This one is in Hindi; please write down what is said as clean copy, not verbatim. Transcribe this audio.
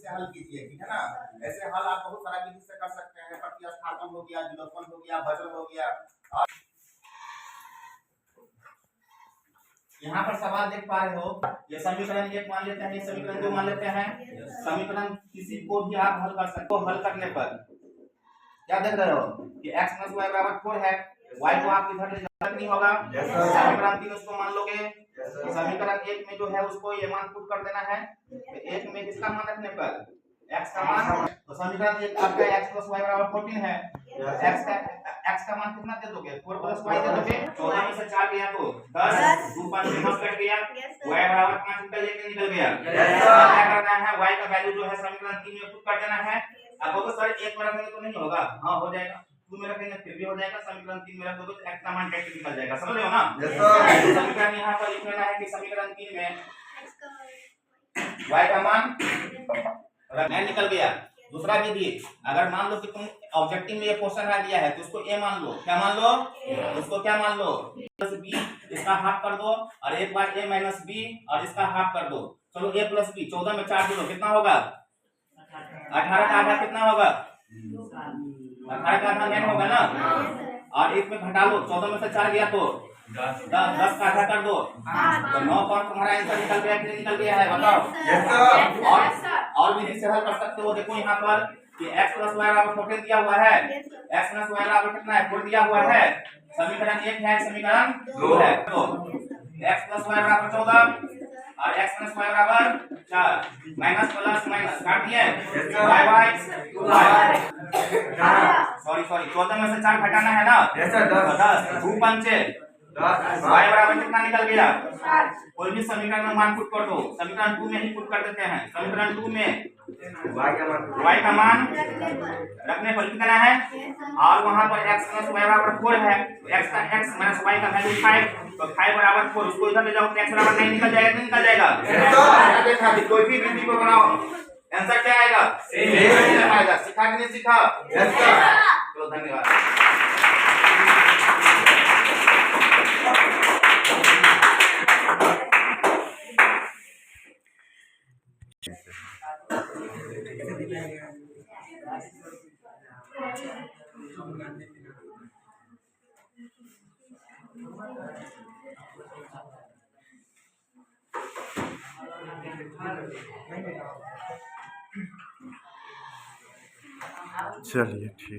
से हल कीजिए, ठीक है ना। ऐसे हल आप बहुत सारा विधि से कर सकते हैं, प्रतिस्थापन हो गया, विलोपन हो गया, वज्र हो गया। और यहाँ पर सवाल देख पा रहे हो, ये समीकरण 1 मान लेते हैं, ये समीकरण 2 मान लेते हैं। समीकरण किसी को भी आप हल कर सकते हो। हल करने पर क्या देख रहे हो कि x + y = 4 है, y को आप इधर ले जाना नहीं होगा। समीकरण 3 उसको मान लोगे। समीकरण 1 में जो है उसको ये मान पुट कर देना है। 1 में किसका मान रखने पर x का मान, तो समीकरण 1 आपका x + y = 14 है। x का मान कितना दे दोगे, 4 + y दे दोगे। 14 में से 4 गया तो 10, 2 5 10 कट गया, y = 5 निकल गया। क्या करना है, y का वैल्यू जो है समीकरण 3 में पुट कर देना है। अब वो सर 1 में रखेंगे तो नहीं होगा, हां हो जाएगा। 2 में रखेंगे फिर भी हो जाएगा। समीकरण 3 में रख दोगे तो x का मान कैसे निकल जाएगा, समझ रहे हो ना। समीकरण यहां पर लिख लेना है कि समीकरण 3 में y का मान नहीं निकल गया। दूसरा विधि, अगर मान लो कि तुम ऑब्जेक्टिव में ये क्वेश्चन आ गया है तो उसको a मान लो। क्या मान लो, उसको क्या मान लो, b, इसका हाफ कर दो और एक बार a - b और इसका हाफ कर दो। चलो a + b, 14 में 4 जोड़ो कितना होगा, 18 का आधा कितना होगा, 18 का आधा 9 होगा ना। और एक में घटा लो, 14 में से 4 गया तो 10 का आधा कर दो तो 9 पर तुम्हारा आंसर निकल गया कि निकल गया है, बताओ। और भी से हल कर सकते हो। देखो यहाँ पर कि x + y = 14 दिया हुआ है, x + y = कितना है, 4 दिया हुआ है। समीकरण 1 है, समीकरण 2 है। तो x + y = 14 और x + y = 4, minus plus minus काट दिए, y 2y सॉरी 14 में से 4 घटाना है ना, 10 2 5 y बराबर कितना निकल गया। कोई भी समीकरण में मान पुट कर दो, समीकरण 2 में ही पुट कर देते हैं। समीकरण 2 में y का मान रखने पर कितना है, और वहां पर x + y = 4 है, तो x का x - y का वैल्यू 5, तो 5 = 4, उसको इधर ले जाओ तो x = 9 निकल जाएगा, निकल जाएगा। देखा कि कोई भी विधि को बनाओ आंसर क्या आएगा, सेम आएगा। सीखा कि नहीं सीखा, यस सर। चलो धन्यवाद। चलिए ठीक।